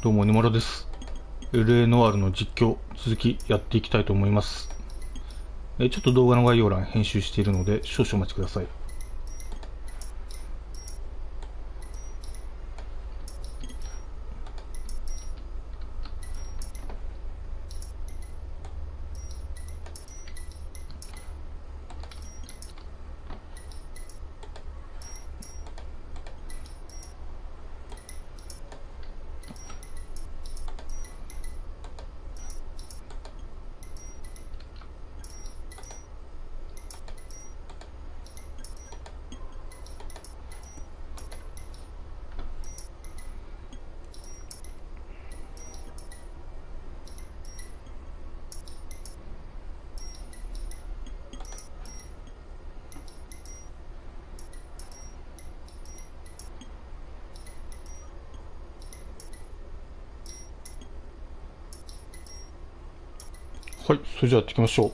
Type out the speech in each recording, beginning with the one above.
どうも、おにまろです。L.A. ノワールの実況、続きやっていきたいと思います。ちょっと動画の概要欄編集しているので、少々お待ちください。はい、それじゃあやっていきましょう。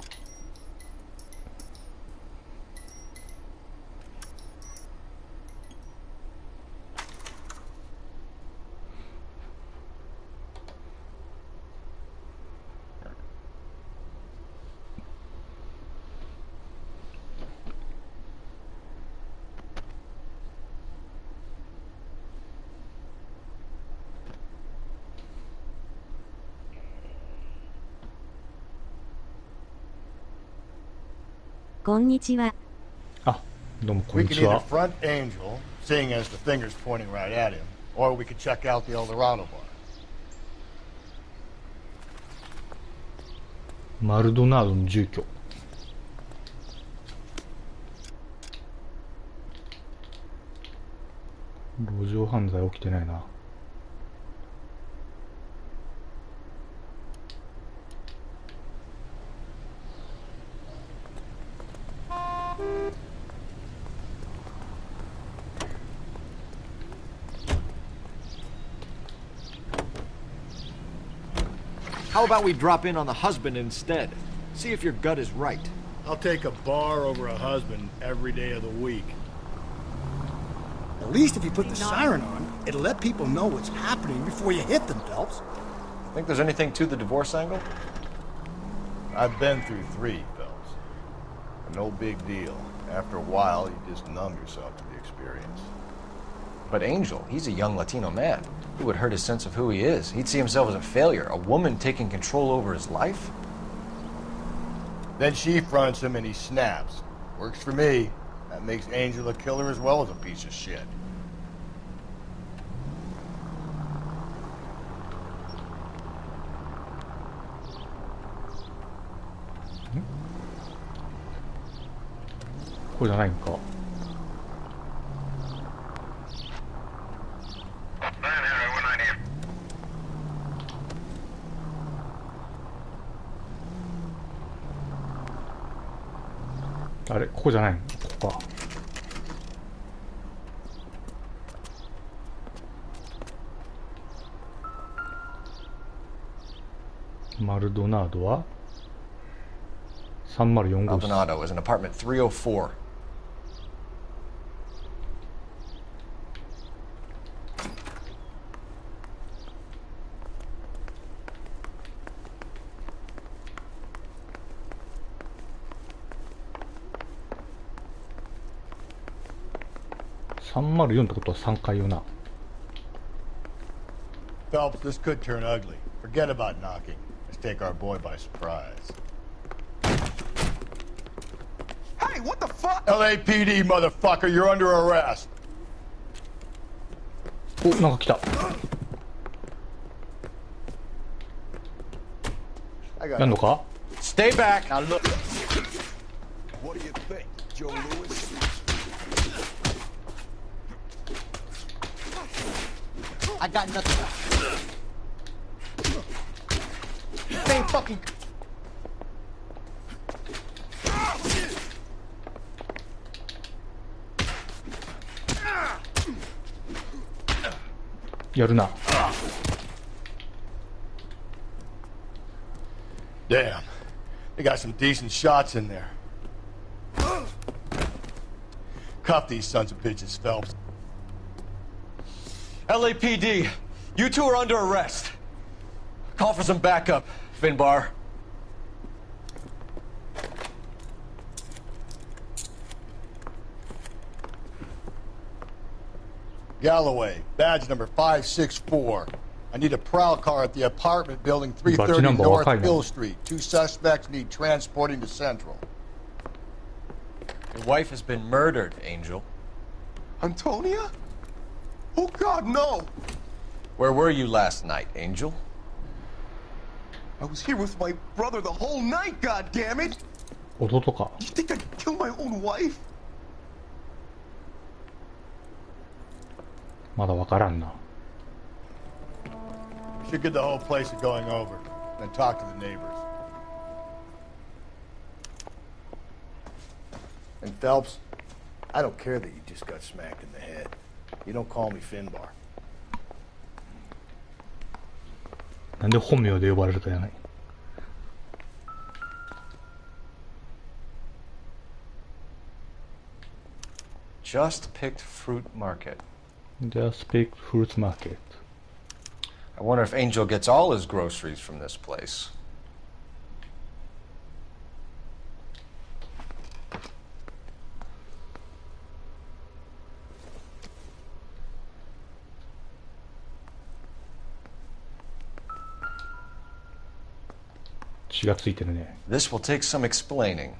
こんにちは。あ、どうもこん We に can ち either は。 front Angel, seeing as the finger's pointing right at him, or we could check out the L.A.Noire. マルドナードの住居。路上犯罪起きてないな。How about we drop in on the husband instead? See if your gut is right. I'll take a bar over a husband every day of the week. At least if you put the siren on, it'll let people know what's happening before you hit them, Phelps. Think there's anything to the divorce angle? I've been through 3, Phelps. No big deal. After a while, you just numb yourself to the experience. But Angel, he's a young Latino man. It would hurt his sense of who he is. He'd see himself as a failure, a woman taking control over his life. Then she fronts him and he snaps. Works for me. That makes Angel a killer as well as a piece of shit. Hmm? これじゃないんか。あれ、ここじゃないの？ここか。マルドナードは304号室。 Maldonado is in apartment 304. .304 ってことは3階よな。 Phelps, this could turn ugly. Forget about knocking. Let's take our boy by surprise. Hey, what the fuck? LAPD, motherfucker, you're under arrest. お、なんか来た。 I got やんのか？ Stay back! Now look. What do you think, Joe Louis? I got nothing. Stay fucking. やるな。 Damn. They got some decent shots in there. Cuff these sons of bitches, Phelps. LAPD, You two are under arrest. Call for some backup, Finbar. Galloway, badge number 564. I need a prowl car at the apartment building Badge 330 number North 若いな。 Hill Street. Two suspects need transporting to Central. Your wife has been murdered, Angel. Antonia? Oh, God, no! Where were you last night, Angel? I was here with my brother the whole night, goddammit! 弟か。 You think I'd kill my own wife? まだわからんな。 Should get the whole place to going over, then talk to the neighbors. And Phelps, I don't care that you just got smacked in the head. You don't call me Finbar. なんで本名で呼ばれるかやない。Just picked fruit market. Just pick fruit market. I wonder if Angel gets all his groceries from this place. This 血がついてるね。 This will take some explaining.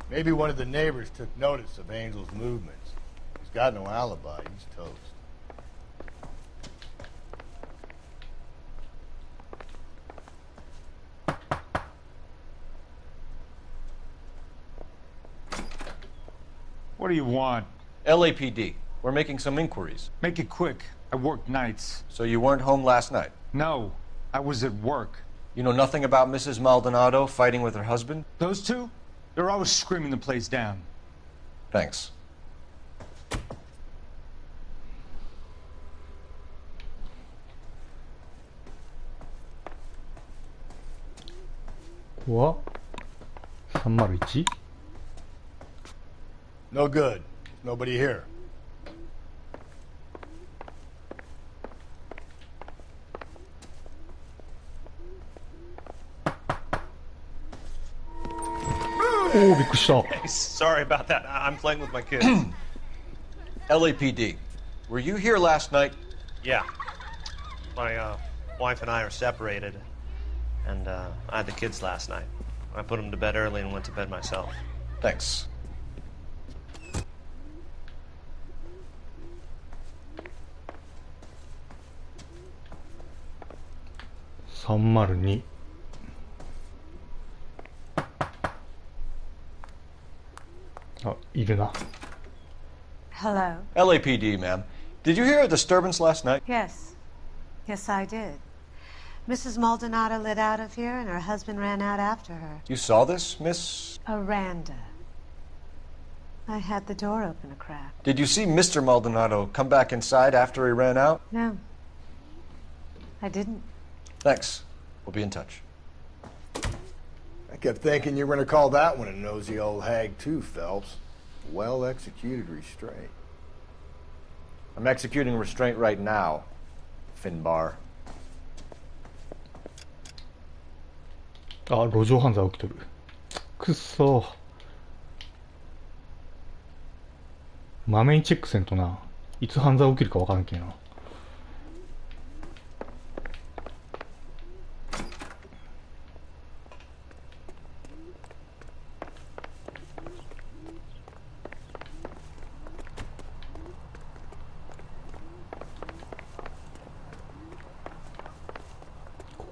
Maybe one of the neighbors took notice of Angel's movements. He's got no alibi. He's toast. What do you want? LAPD. We're making some inquiries. Make it quick. I work nights. So you weren't home last night? No, I was at work. You know nothing about Mrs. Maldonado fighting with her husband? Those two? They're always screaming the place down. Thanks. What? 301? No good. Nobody here. Oh, びっくりした。 Sorry about that. I'm playing with my kids. LAPD. Were you here last night? Yeah. My wife and I are separated, and I had the kids last night. I put them to bed early and went to bed myself. Thanks. .302 あ、いるな。 Hello. LAPD, ma'am. Did you hear a disturbance last night? Yes. Yes, I did. Mrs. Maldonado lit out of here, and her husband ran out after her. You saw this, Miss? Aranda. I had the door open a crack. Did you see Mr. Maldonado come back inside after he ran out? No. I didn't. Thanks. We'll be in touch. I kept thinking you were going to call that one a nosy old hag too, Phelps. Well-executed restraint. I'm executing restraint right now, Finbar. あ、路上犯罪起きてる。くっそ。まめにチェックせんとな。いつ犯罪起きるかわからんけんな。こ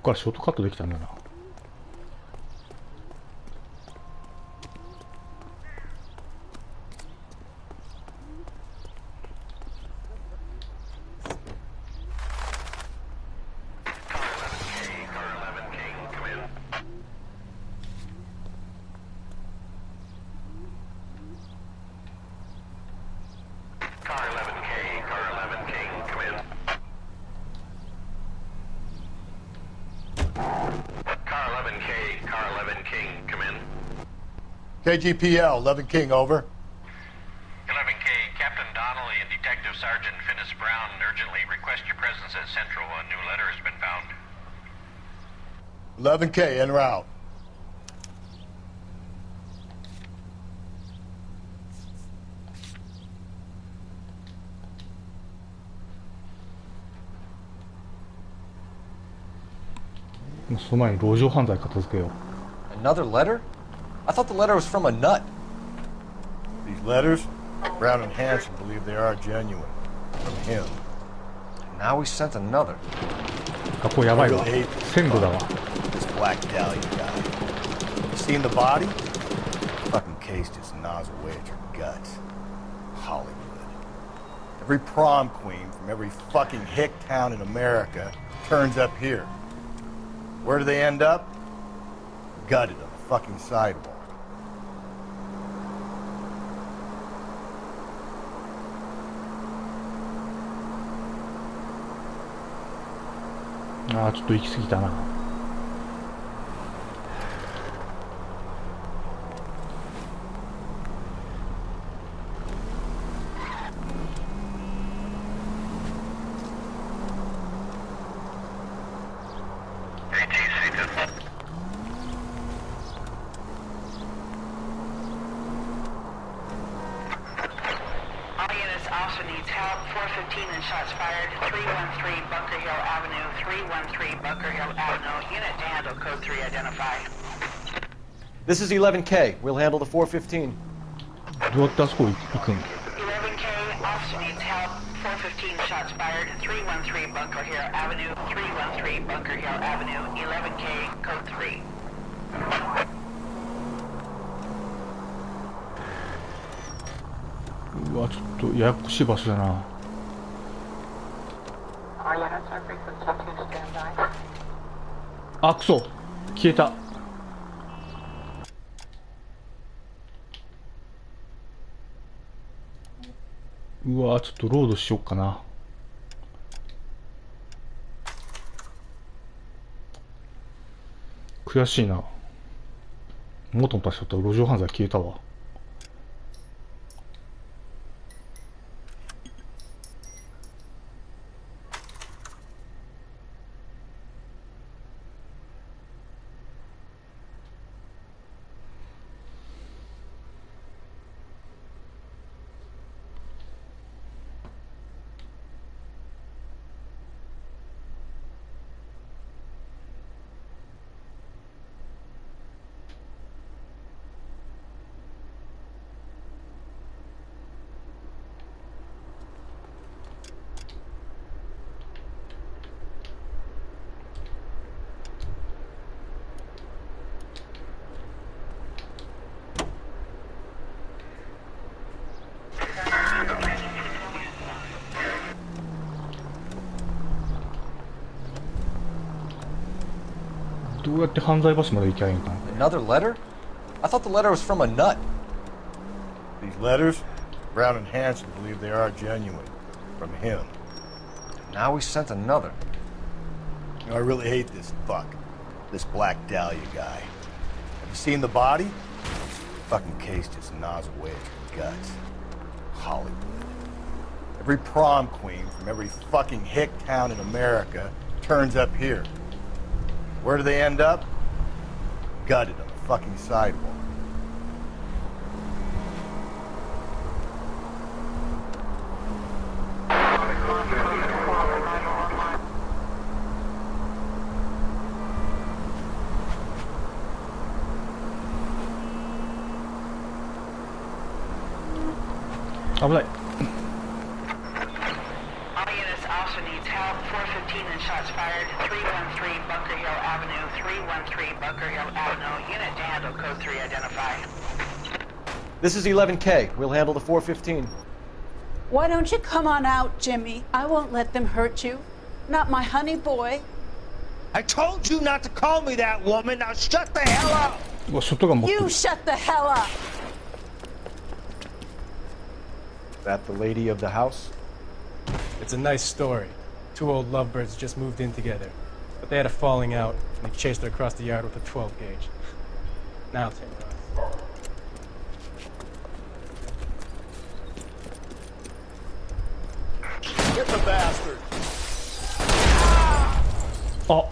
こからショートカットできたんだな。KGPL, 11 King, over. 11K, Captain Donnelly and Detective Sergeant Finis Brown urgently request your presence at Central. A new letter has been found. 11K, en route. Another letter? I thought the letter was from a nut. These letters, Brown and Hanson believe they are genuine. From him. Now we sent another. ここやばいわ。鮮度だわ。 This Black Dahlia guy. You seen the body? Fucking case just gnaws away at your guts. Hollywood. Every prom queen from every fucking hick town in America turns up here. Where do they end up? Gutted on the fucking sidewalk. Ah, ちょっと行き過ぎたな。This is 11K. We'll handle the 415. どうやってあそこ行くん 11K, officer needs help. 415 shots fired. 313 Bunker Hill Avenue. 313 Bunker Hill Avenue. 11K, code 3. うわ、ちょっとややこしい場所だな。あ、くそ消えた。うわ、ちょっとロードしよっかな。悔しいな。元の場所だったら路上犯罪消えたわ。どうやって犯罪場所まで行きゃいいんかな。 Another letter? I thought the letter was from a nut. These letters, Brown and Hanson believe they are genuine. From him. Now we sent another. You know, I really hate this fuck. This Black Dahlia guy. Have you seen the body? Fucking case just gnaws away at your guts. Hollywood. Every prom queen from every fucking hick town in America turns up here. Where do they end up? Gutted on the fucking sidewalk. All units also needs help. 415 and shots fired. 313 Bunker Hill Avenue. 313 Bunker Hill Avenue. Unit to handle code 3 identify. This is 11K. We'll handle the 415. Why don't you come on out, Jimmy? I won't let them hurt you. Not my honey boy. I told you not to call me that, woman. Now shut the hell up. You shut the hell up. That the lady of the house? It's a nice story. Two old lovebirds just moved in together, but they had a falling out, and they chased her across the yard with a 12 gauge. Now take her off. あ、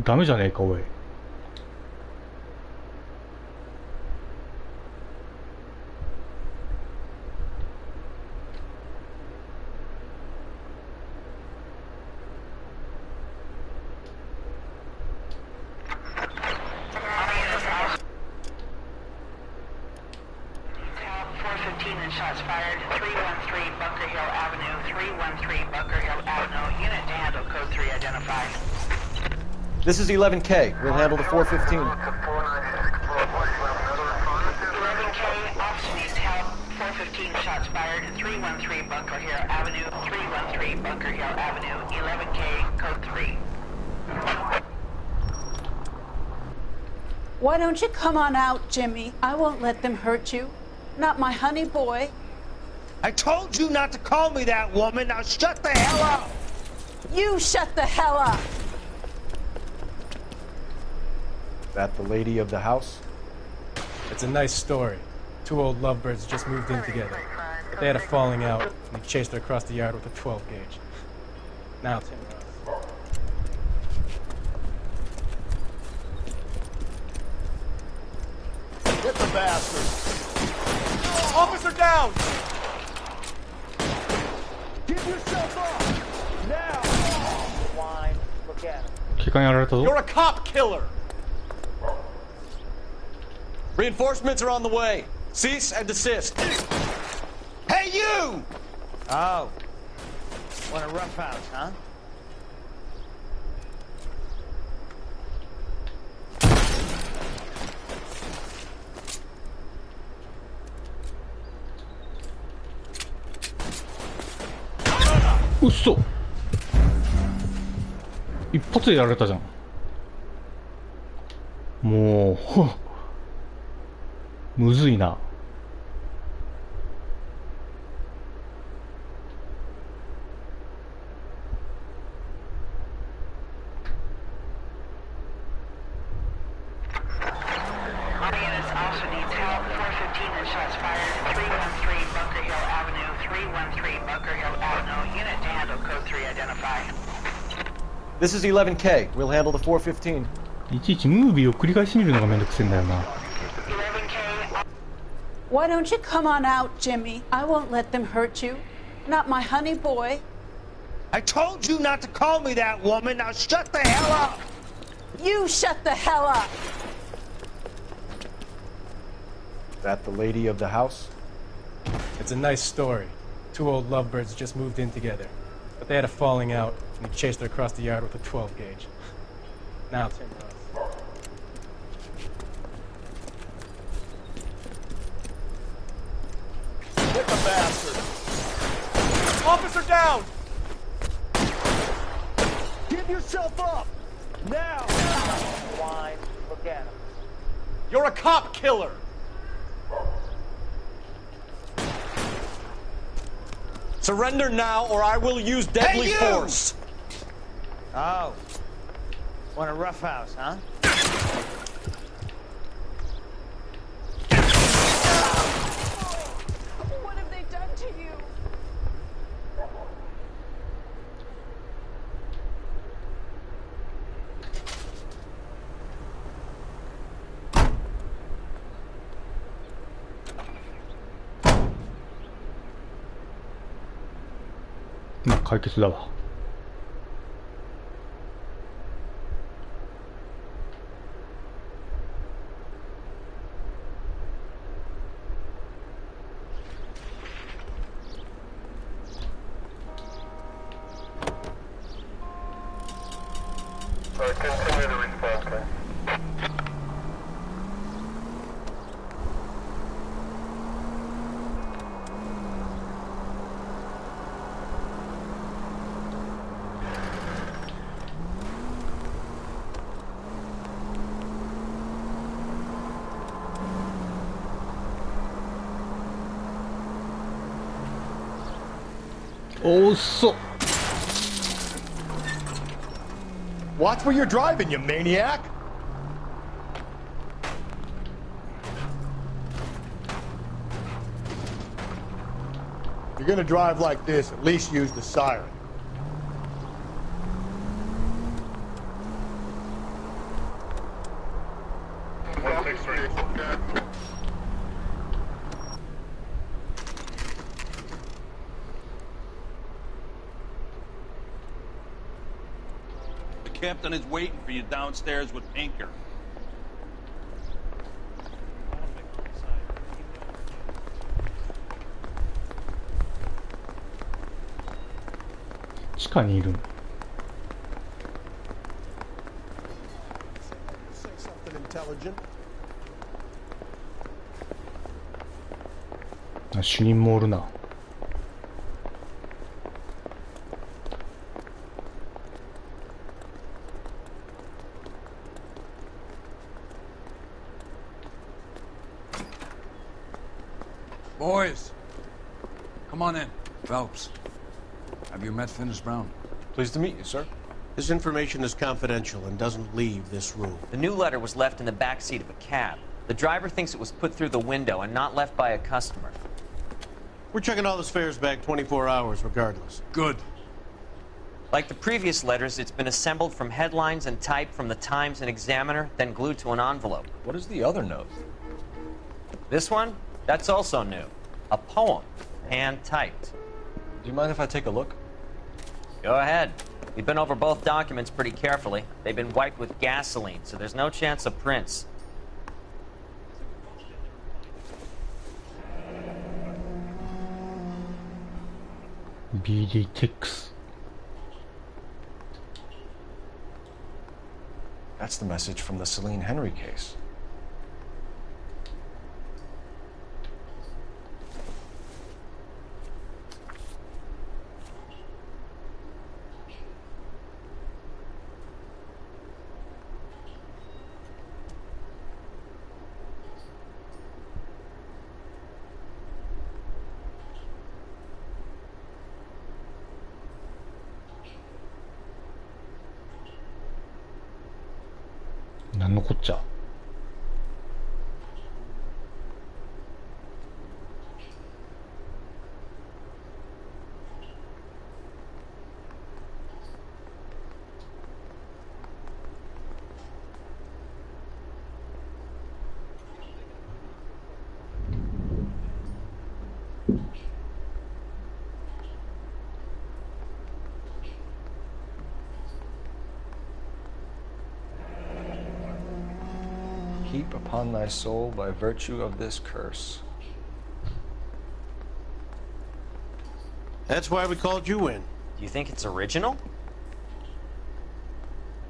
ダメじゃねえかおい。Shots fired, 313 Bunker Hill Avenue, 313 Bunker Hill Avenue. Unit to handle code 3 identified. This is 11K. We'll handle the 415. 11K, officer needs help. 415 shots fired, 313 Bunker Hill Avenue, 313 Bunker Hill Avenue. 11K, code 3. Why don't you come on out, Jimmy? I won't let them hurt you. Not my honey boy. I told you not to call me that, woman. Now shut the hell up. You shut the hell up. That the lady of the house? It's a nice story. Two old lovebirds just moved in together. But they had a falling out, and he chased her across the yard with a 12 gauge. Now Tim knows. Get the bastard! Officer down! Give yourself up! Now! Wine, look at him. 警官やられたぞ。 You're a cop killer! Reinforcements are on the way. Cease and desist. Hey, you! Oh. Want a rough house, huh?うっそ、一発でやられたじゃん。もうむずいな。This is 11K. We'll handle the 415. いちいちムービーを繰り返し見るのがめんどくせえんだよな。 Why don't you come on out, Jimmy? I won't let them hurt you. Not my honey boy. I told you not to call me that, woman. Now shut the hell up. You shut the hell up. That the lady of the house? It's a nice story. Two old lovebirds just moved in together. But they had a falling out, and he chased her across the yard with a 12 gauge. Now Tim knows. Get the bastard! Officer down! Give yourself up! Now! Wine, look at him. You're a cop killer! Surrender now, or I will use deadly force. Oh. Want a rough house, huh? What have they done to you?まあ解決だわ。おっそ。 Watch where you're driving, you maniac! If you're gonna drive like this, at least use the siren. captain is waiting for you downstairs with Pinker. 地下にいるの。主任もおるな。Boys, come on in. Phelps, have you met Finis Brown? Pleased to meet you, sir. This information is confidential and doesn't leave this room. The new letter was left in the back seat of a cab. The driver thinks it was put through the window and not left by a customer. We're checking all the fares back 24 hours regardless. Good. Like the previous letters, it's been assembled from headlines and type from the Times and Examiner, then glued to an envelope. What is the other note? This one? That's also new. A poem, hand-typed. Do you mind if I take a look? Go ahead. We've been over both documents pretty carefully. They've been wiped with gasoline, so there's no chance of prints. BD Tex. That's the message from the Celine Henry case.なんのこっちゃ。Heap upon thy soul by virtue of this curse. That's why we called you in. Do you think it's original?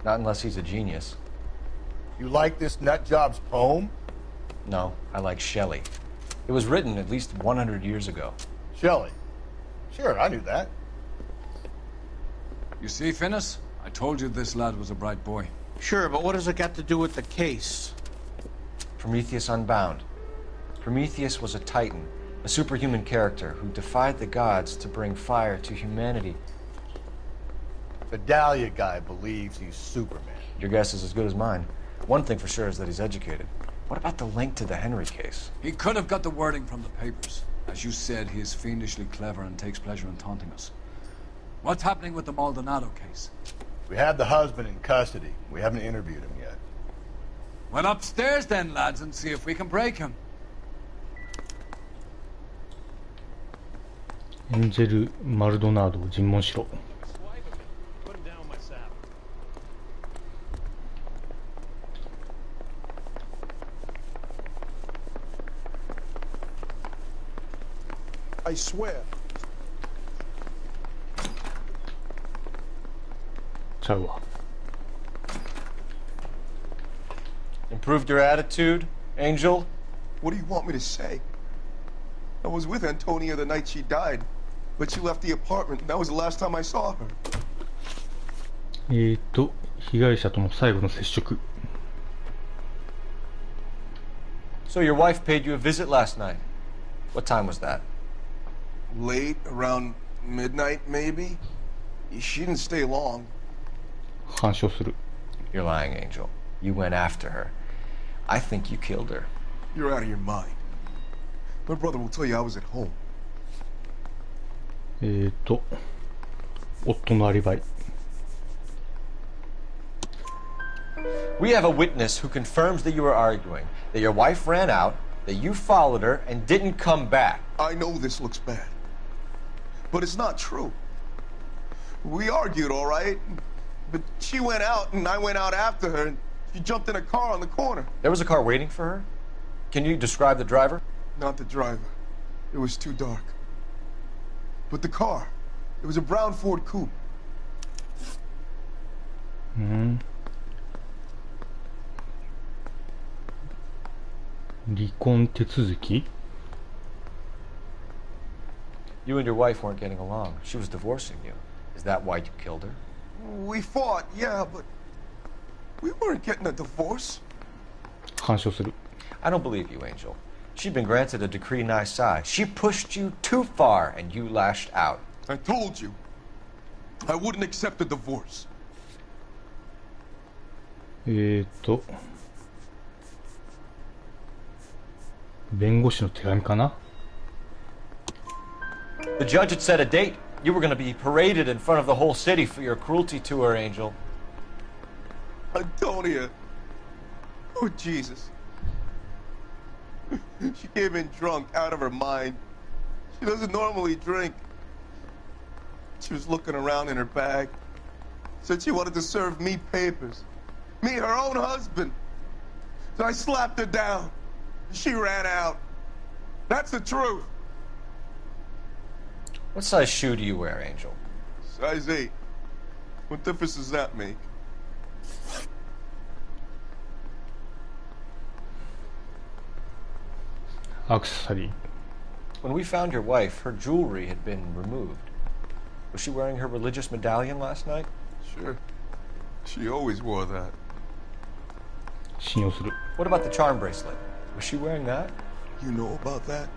Not unless he's a genius. You like this nutjob's poem? No, I like Shelley. It was written at least 100 years ago. Shelley? Sure, I knew that. You see, Finis? I told you this lad was a bright boy. Sure, but what has it got to do with the case? Prometheus Unbound. Prometheus was a titan, a superhuman character who defied the gods to bring fire to humanity. The Dahlia guy believes he's Superman. Your guess is as good as mine. One thing for sure is that he's educated. What about the link to the Henry case? He could have got the wording from the papers. As you said, he is fiendishly clever and takes pleasure in taunting us. What's happening with the Maldonado case? We have the husband in custody. We haven't interviewed him yet. Well, upstairs then, lads, and see if we can break him. エンジェル・マルドナードを尋問しろ。I swear. ちゃうわ。Improved your attitude, Angel? What do you want me to say? I was with Antonia the night she died, but she left the apartment, and that was the last time I saw her. 被害者との最後の接触。So your wife paid you a visit last night. What time was that? Late, around midnight, maybe? She didn't stay long. 干渉する。 You're lying, Angel. You went after her. I think you killed her. You're out of your mind. My brother will tell you I was at home. 夫のアリバイ。We have a witness who confirms that you were arguing, that your wife ran out, that you followed her, and didn't come back. I know this looks bad, but it's not true. We argued, all right, But she went out, and I went out after her, and she jumped in a car on the corner. There was a car waiting for her? Can you describe the driver? Not the driver. It was too dark. But the car. It was a brown Ford coupe. 離婚手続き You and your wife weren't getting along. She was divorcing you. Is that why you killed her? We fought, yeah, but we weren't getting a divorce. 干渉する I don't believe you, Angel. She'd been granted a decree nisi. She pushed you too far, and you lashed out. I told you. I wouldn't accept a divorce. 弁護士の手紙かな The judge had set a date. You were going to be paraded in front of the whole city for your cruelty to her, Angel. Antonia. Oh, Jesus. She came in drunk, out of her mind. She doesn't normally drink. She was looking around in her bag. Said she wanted to serve me papers. Me, her own husband. So I slapped her down. She ran out. That's the truth. What size shoe do you wear, Angel? Size 8. What difference does that make? Accessory. When we found your wife, her jewelry had been removed. Was she wearing her religious medallion last night? Sure. She always wore that. 信用する What about the charm bracelet? Was she wearing that? You know about that?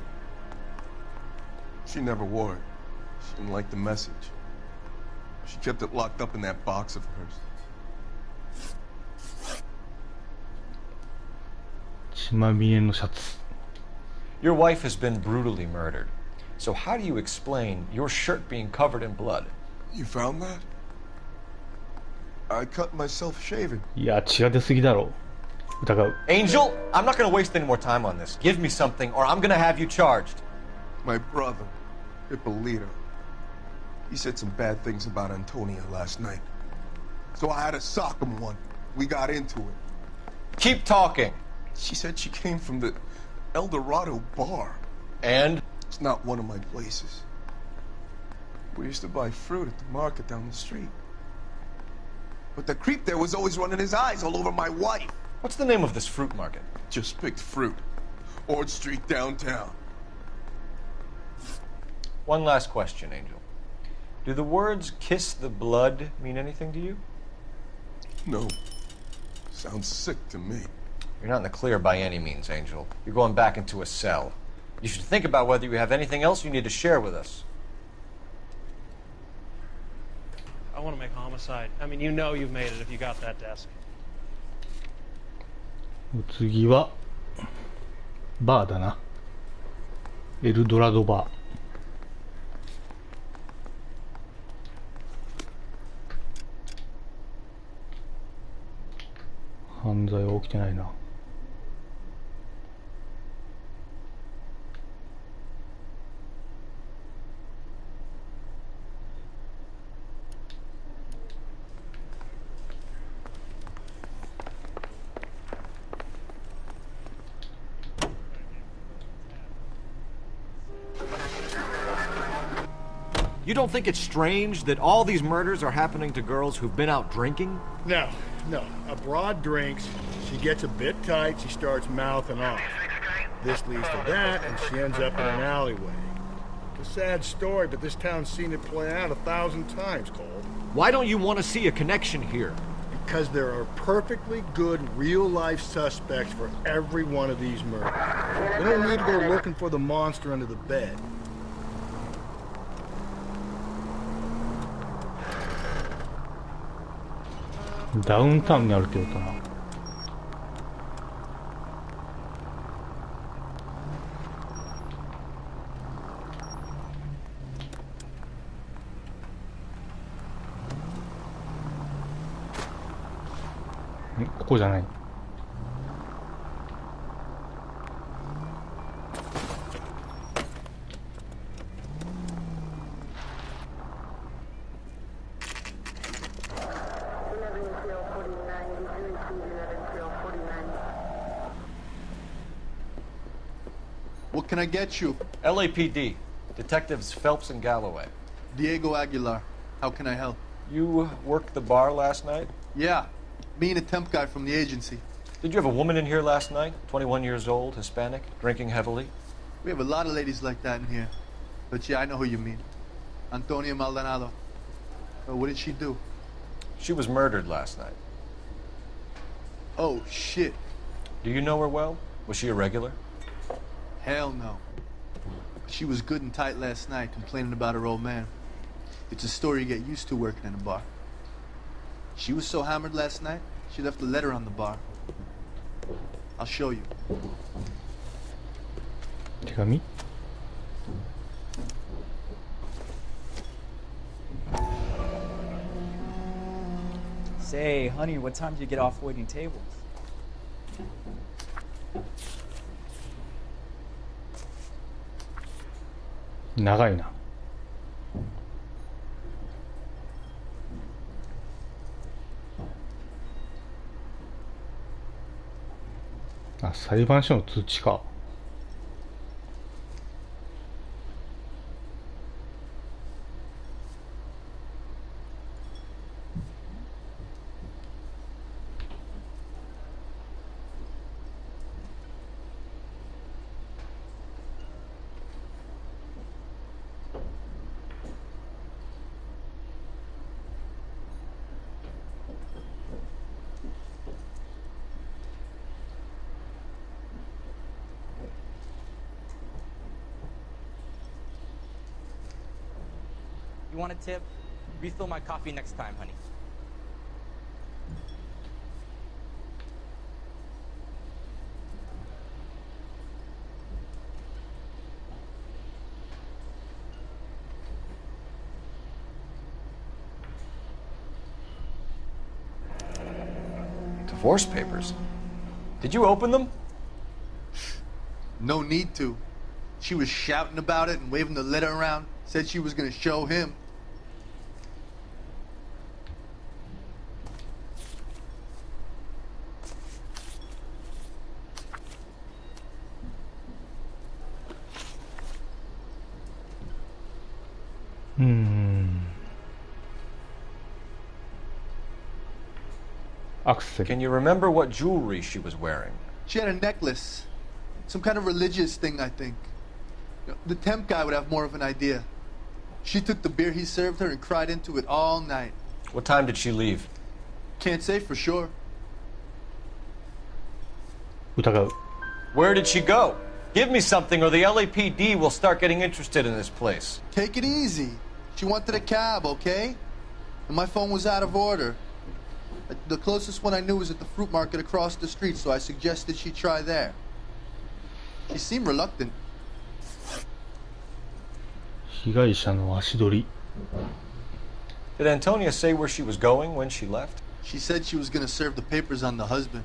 She never wore it. She didn't like the message. She kept it locked up in that box of hers. 血まみれのシャツ Your wife has been brutally murdered. So how do you explain your shirt being covered in blood? You found that? I cut myself shaving. いや血が出すぎだろ疑う Angel, I'm not going to waste any more time on this. Give me something or I'm going to have you charged. My brother, Ippolito. He said some bad things about Antonia last night. So I had to sock him one. We got into it. Keep talking. She said she came from the El Dorado bar. And? It's not one of my places. We used to buy fruit at the market down the street. But the creep there was always running his eyes all over my wife. What's the name of this fruit market? Just picked fruit. Ord Street downtown. One last question, Angel. Do the words kiss the blood mean anything to you? No. Sounds sick to me. You're not in the clear by any means, Angel. You're going back into a cell. You should think about whether you have anything else you need to share with us. I want to make homicide. I mean, you know you've made it if you got that desk. お次はバーだなエルドラドバー犯罪は起きてないな You don't think it's strange that all these murders are happening to girls who've been out drinking? No. A broad drinks, she gets a bit tight, she starts mouthing off. This leads to that, and she ends up in an alleyway. It's a sad story, but this town's seen it play out 1,000 times, Cole. Why don't you want to see a connection here? Because there are perfectly good real-life suspects for every one of these murders. We don't need to go looking for the monster under the bed. Downtown にあるってことかなここじゃない What can I get you? LAPD. Detectives Phelps and Galloway. Diego Aguilar. How can I help? You worked the bar last night? Yeah. Me and a temp guy from the agency. Did you have a woman in here last night? 21 years old, Hispanic, drinking heavily? We have a lot of ladies like that in here. But yeah, I know who you mean. Antonia Maldonado. What did she do? She was murdered last night. Oh, shit. Do you know her well? Was she a regular? Hell no. She was good and tight last night, complaining about her old man. It's a story you get used to working in a bar. She was so hammered last night, she left a letter on the bar. I'll show you. 手紙? Say, honey, what time do you get off waiting tables?長いな。あ、裁判所の通知か。You want a tip? Refill my coffee next time, honey. Divorce papers? Did you open them? No need to. She was shouting about it and waving the letter around. Said she was gonna show him. Can you remember what jewelry she was wearing? She had a necklace. Some kind of religious thing, I think. The temp guy would have more of an idea. She took the beer he served her and cried into it all night. What time did she leave? Can't say for sure. 疑う。 Where did she go? Give me something or the LAPD will start getting interested in this place. Take it easy. She wanted a cab, okay? And my phone was out of order. The closest one I knew was at the fruit market across the street, so I suggested she try there. She seemed reluctant. 被害者の足取り。 Did Antonia say where she was going when she left? She said she was gonna serve the papers on the husband.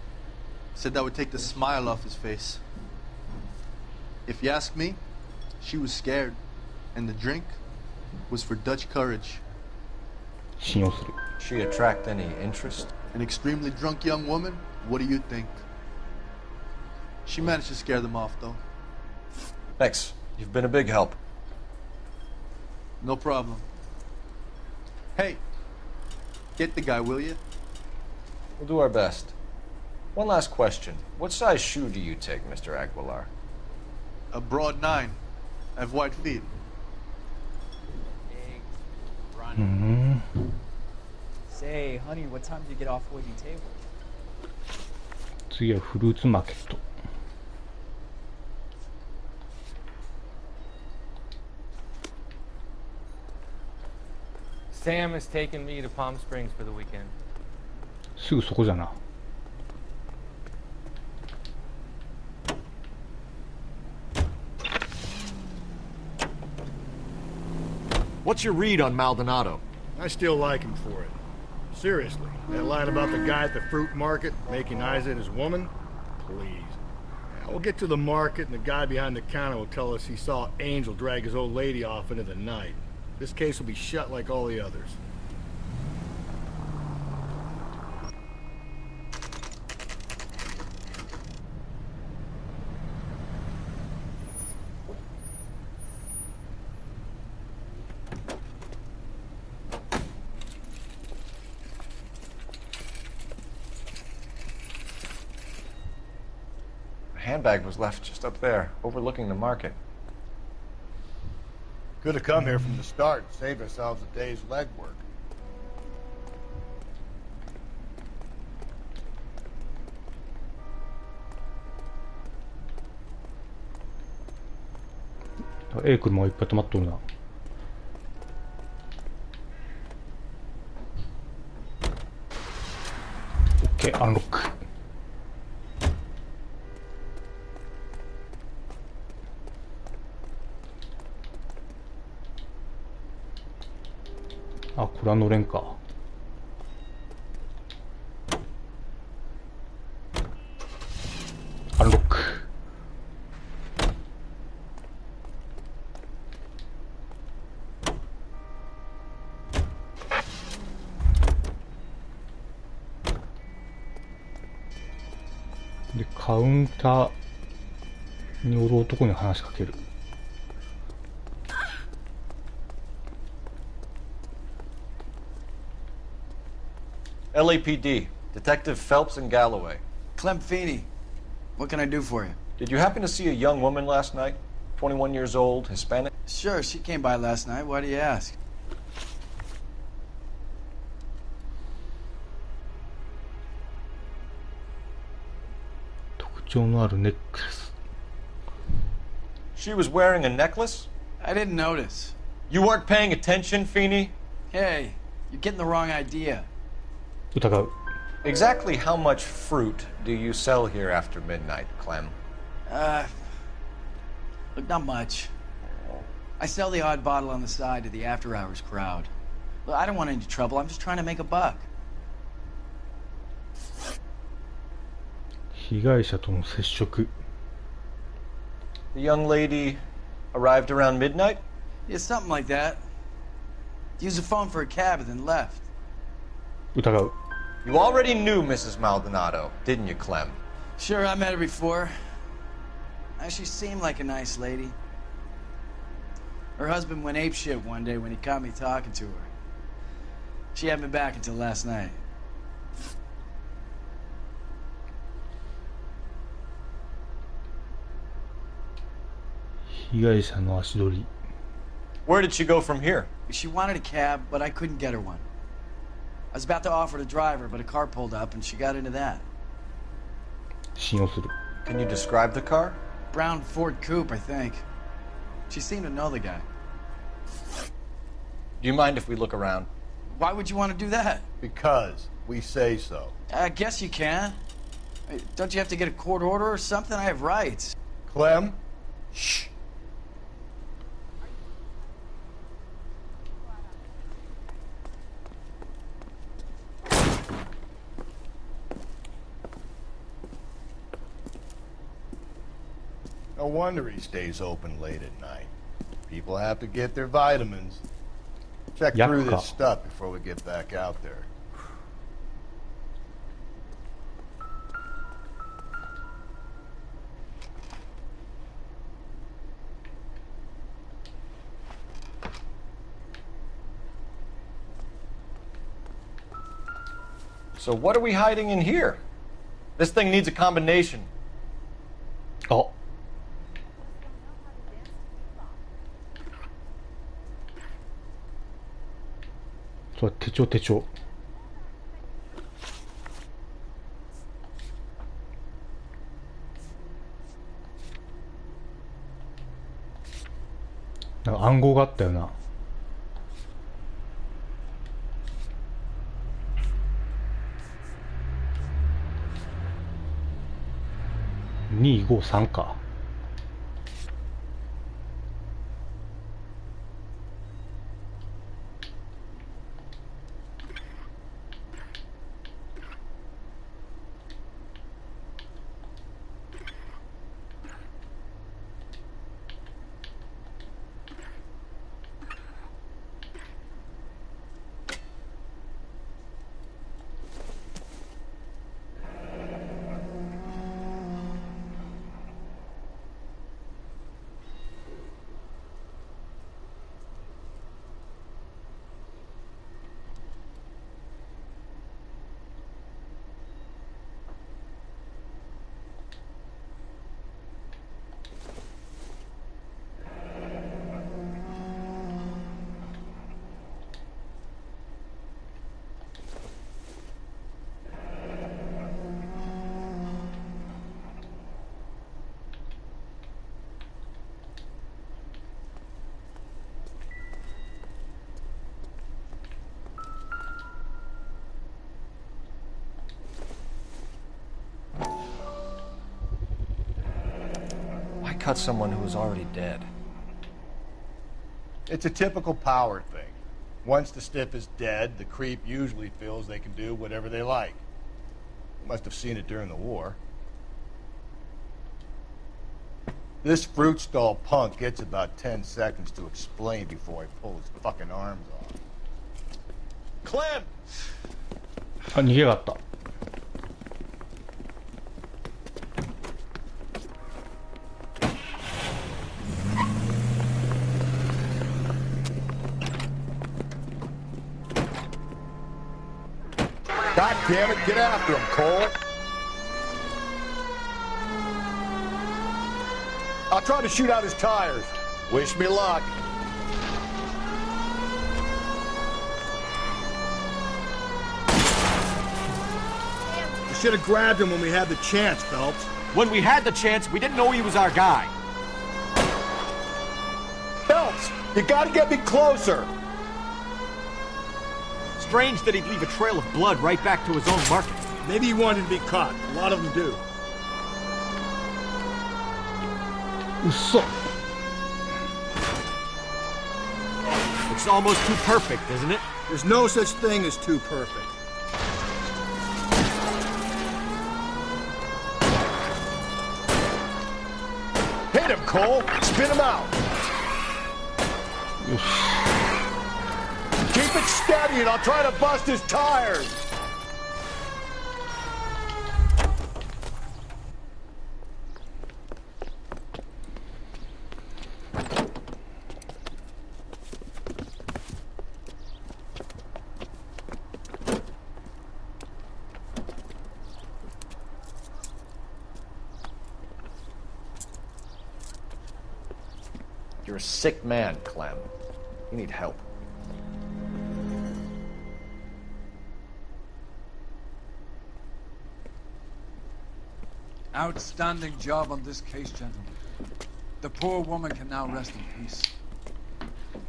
Said that would take the smile off his face. If you ask me, she was scared. And the drink was for Dutch courage. 信用する。 She attract any interest? An extremely drunk young woman? What do you think? She managed to scare them off, though. Thanks. You've been a big help. No problem. Hey, get the guy, will you? We'll do our best. One last question. What size shoe do you take, Mr. Aguilar? A broad 9. I have wide feet. Say, honey, what time do you get off waiting table? 次はフルーツマーケット。 Sam is taking me to Palm Springs for the weekend. すぐそこじゃな。 What's your read on Maldonado? I still like him for it. Seriously, that line about the guy at the fruit market making eyes at his woman? Please. Now, we'll get to the market and the guy behind the counter will tell us he saw Angel drag his old lady off into the night. This case will be shut like all the others. A handbag was left just up there, overlooking the market. Could have come here from the start and saved ourselves a day's legwork. A 車がいっぱい止まっとるな。OK、アンロック。あ、これは乗れんか。アンロック。で、カウンターにおる男に話しかける。LAPD, Detective Phelps and Galloway. Clem Feeney. What can I do for you? Did you happen to see a young woman last night? 21 years old, Hispanic? Sure, she came by last night. Why do you ask? She was wearing a necklace? I didn't notice. You weren't paying attention, Feeney? Hey, you're getting the wrong idea. Exactly how much fruit do you sell here after midnight, Clem? Look, not much. I sell the odd bottle on the side to the after-hours crowd. Look, I don't want any trouble. I'm just trying to make a buck. 被害者との接触。 The young lady arrived around midnight? Yeah, something like that. Used the phone for a cab and then left. 疑う。 You already knew Mrs. Maldonado, didn't you, Clem? Sure, I met her before. She seemed like a nice lady. Her husband went apeshit one day when he caught me talking to her. She had me back until last night. Where did she go from here? She wanted a cab, but I couldn't get her one. I was about to offer to drive her, but a car pulled up and she got into that. Can you describe the car? Brown Ford Coupe, I think. She seemed to know the guy. Do you mind if we look around? Why would you want to do that? Because we say so. I guess you can. Don't you have to get a court order or something? I have rights. Clem? Shh. No wonder he stays open late at night. People have to get their vitamins. Check through this stuff before we get back out there. So what are we hiding in here? This thing needs a combination. Oh. そう手帳手帳。なんか暗号があったよな。253か。cut someone who was already dead? It's a typical power thing. Once the stiff is dead, the creep usually feels they can do whatever they like. Must have seen it during the war. This fruit stall punk gets about 10 seconds to explain before I pull his fucking arms off. Clem! あ、逃げがあった。God damn it, get after him, Cole! I'll try to shoot out his tires. Wish me luck. We should have grabbed him when we had the chance, Phelps. When we had the chance, we didn't know he was our guy. Phelps, you gotta get me closer. Strange that he'd leave a trail of blood right back to his own market. Maybe he wanted to be caught. A lot of them do. うっそ。 It's almost too perfect, isn't it? There's no such thing as too perfect. Hit him, Cole. Spin him out. Keep it steady and I'll try to bust his tires. You're a sick man, Clem. You need help. Outstanding job on this case, gentlemen. The poor woman can now rest in peace.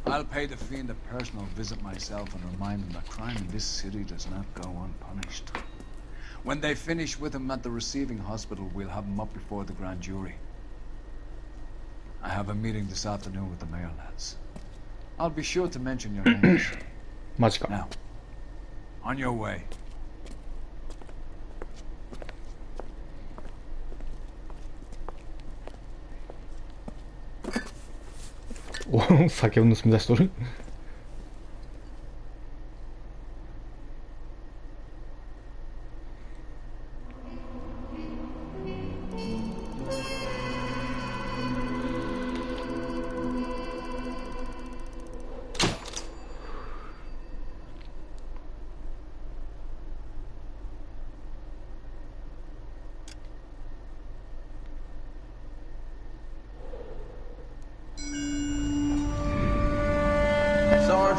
I'll pay the fiend a personal visit myself and remind him that crime in this city does not go unpunished. When they finish with him at the receiving hospital, we'll have him up before the grand jury. I have a meeting this afternoon with the mayor, lads. I'll be sure to mention your names. Now, on your way. お、酒を盗み出しとる。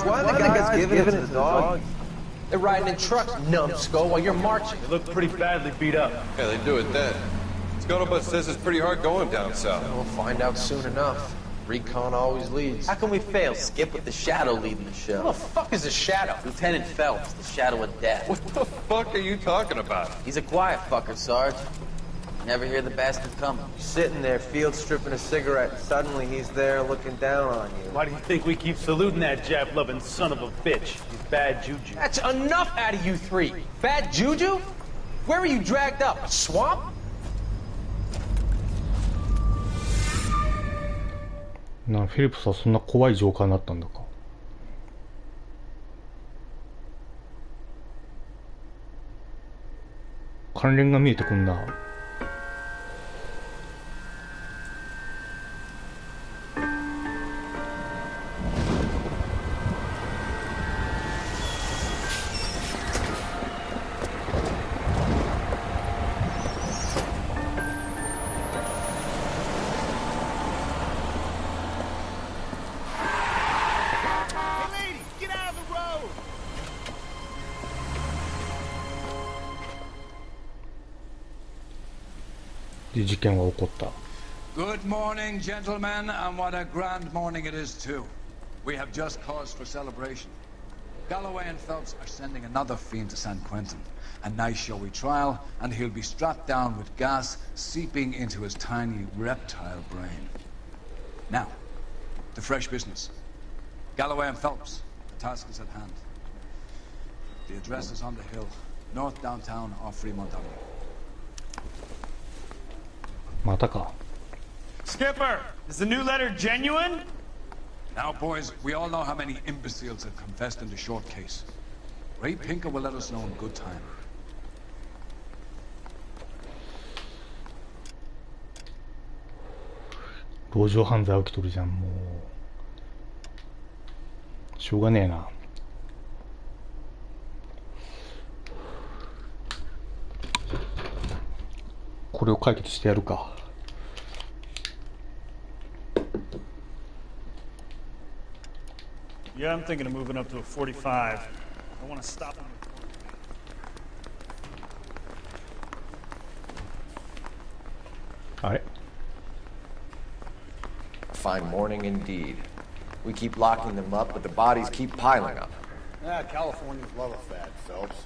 Why are the guys giving it to the dogs? They're riding in trucks, numbskull, while you're marching. They look pretty badly beat up. Yeah, they do it then. Scuttlebutt says it's pretty hard going down south. We'll find out soon enough. Recon always leads. How can we fail, Skip, with the Shadow leading the show? Who the fuck is the Shadow? Lieutenant Phelps, the Shadow of Death. What the fuck are you talking about? He's a quiet fucker, Sarge. Never hear the bastard coming. Sitting there, field stripping a cigarette, and suddenly he's there looking down on you. Why do you think we keep saluting that Jap-loving son of a bitch? He's bad juju. That's enough out of you three. Bad juju? Where were you dragged up? A swamp?な、フィリップスはそんな怖いジョーカーになったんだか。関連が見えてくんな。で、事件は起こった。 Good morning, gentlemen, and what a grand morning it is too. We have just cause for celebration. Galloway and Phelps are sending another fiend to San Quentin. A nice showy trial, and he'll be strapped down with gas seeping into his tiny reptile brain. Now, to fresh business. Galloway and Phelps, the task is at hand. The address is on the hill, north downtown off Fremont Avenue. またか。 Skipper, is the new letter genuine? Now, boys, we all know how many imbeciles have confessed in the short case. Ray Pinker will let us know in good time. 路上犯罪起きとるじゃん、もう。しょうがねえな。これを解決してやるか。Yeah, I'm thinking of moving up to a 45. I want to stop him. All right. A fine morning indeed. We keep locking them up, but the bodies keep piling up. Yeah, Californians love a fad, Phelps.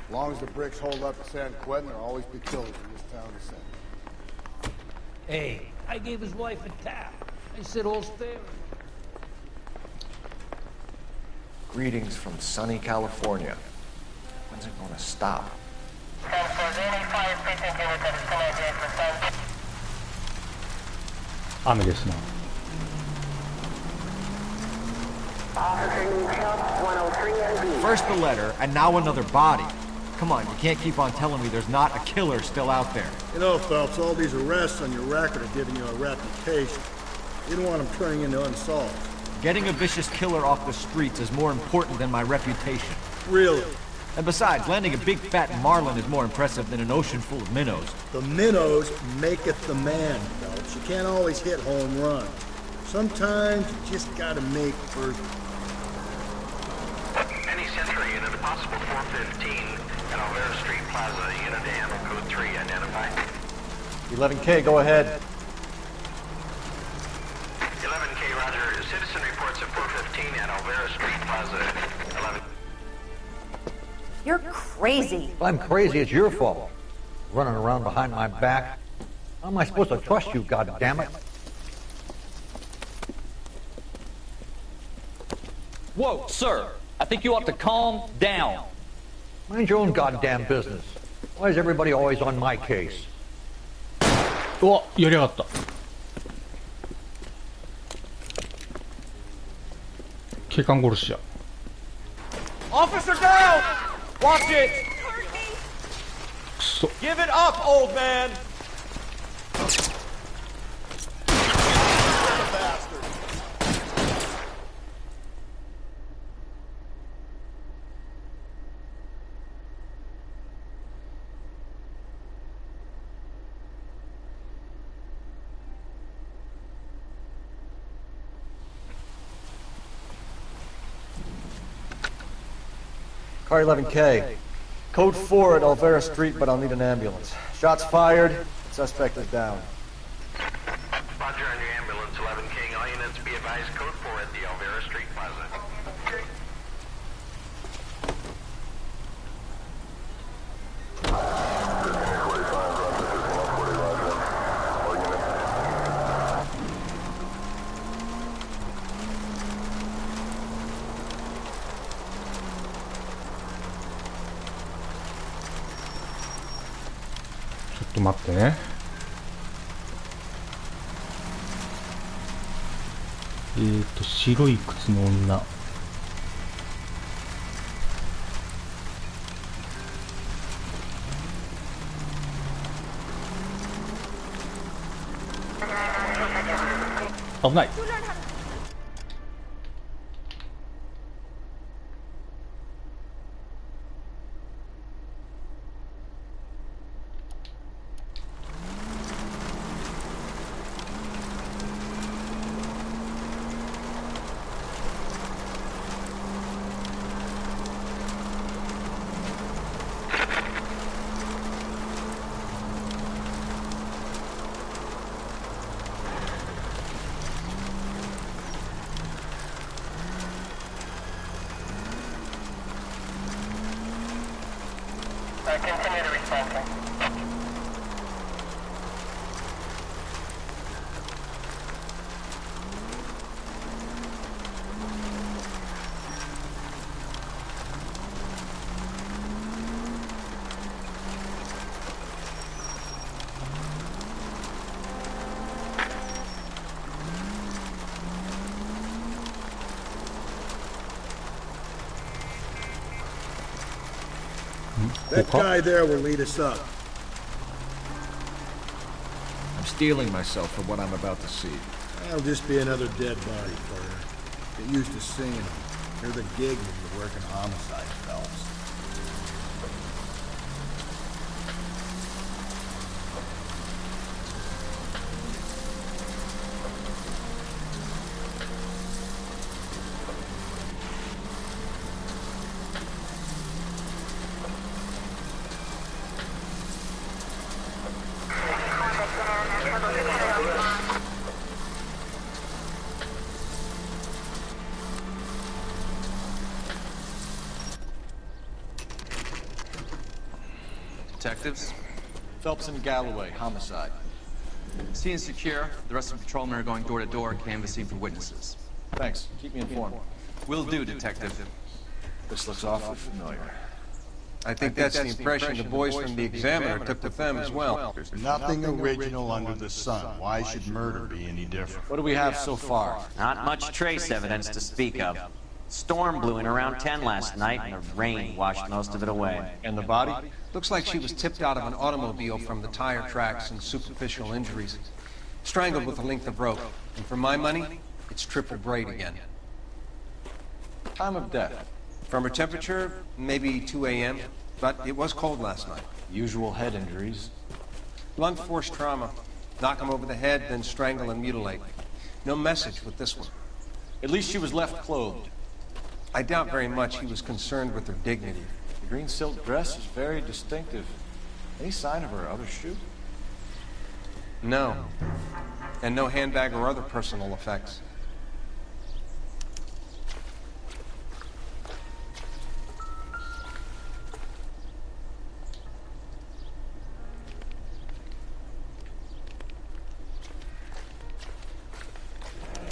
As long as the bricks hold up at San Quentin, there'll always be killers in this town to send. Hey, I gave his wife a tap. I said all's fair. Greetings from sunny California. When's it gonna stop? 雨ですな。 First the letter, and now another body. Come on, you can't keep on telling me there's not a killer still out there. You know, Phelps, all these arrests on your record are giving you a reputation. You don't want them turning into unsolved. Getting a vicious killer off the streets is more important than my reputation. Really? And besides, landing a big fat marlin is more impressive than an ocean full of minnows. The minnows maketh the man, Phelps. You can't always hit home runs. Sometimes you just gotta make first. Any Century unit, a possible 415 at Olvera Street Plaza, unit to handle code 3, identify. 11K, go ahead. 11K, roger. Citizen reports at 415 at Olvera Street Plaza, 11. You're crazy. If I'm crazy, it's your fault. Running around behind my back. How am I supposed to trust you, goddammit? Whoa, sir. I think you ought to calm down. Mind your own goddamn business. Why is everybody always on my case? うわ、やりやがった。警官殺しや。 Officer down! Watch it! くそ。 Give it up, old man! Car 11K. Code 4 at Olvera Street, but I'll need an ambulance. Shots fired. Suspect is down. Roger on your ambulance, 11K. All units be advised, code 4 at the Olvera Street Plaza.ちょっと待ってね。白い靴の女。危ない。Continue to respond. ここか? That guy there will lead us up. I'm steeling myself for what I'm about to see. That'll just be another dead body, Carter. Get used to seeing them. They're the gig when you're working homicide, Phelps. Detectives? Phelps and Galloway, homicide. Scene is secure. The rest of the patrolmen are going door to door, canvassing for witnesses. Thanks. Keep me informed. Will do, Detective. This looks awfully familiar. I think that's the impression the boys from the Examiner took with them as well. There's nothing original under the sun. Why should murder be any different? What do we have so far? Not much trace evidence to speak of. Storm blew in around 10 last night, and the rain washed most of it away. And the body? Looks like she was tipped out of an automobile from the tire tracks and superficial injuries. Strangled with a length of rope. And for my money, it's triple braid again. Time of death? From her temperature, maybe 2 a.m., but it was cold last night. Usual head injuries. Blunt force trauma. Knock him over the head, then strangle and mutilate. No message with this one. At least she was left clothed. I doubt very much he was concerned with her dignity. The green silk dress is very distinctive. Any sign of her other shoe? No. And no handbag or other personal effects.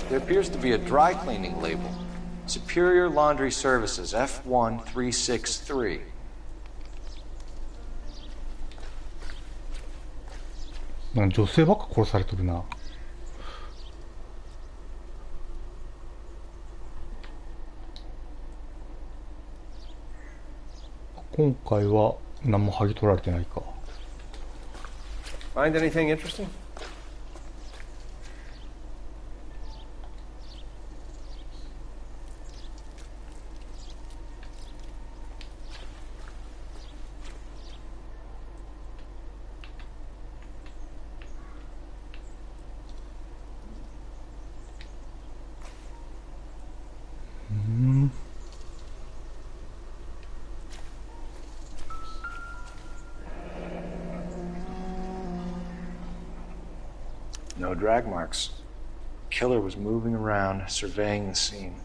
There appears to be a dry cleaning label. Superior Laundry Services, F1363.なんか女性ばっか殺されてるな。今回は何も剥ぎ取られてないか。Find anything interesting? No drag marks. The killer was moving around, surveying the scene.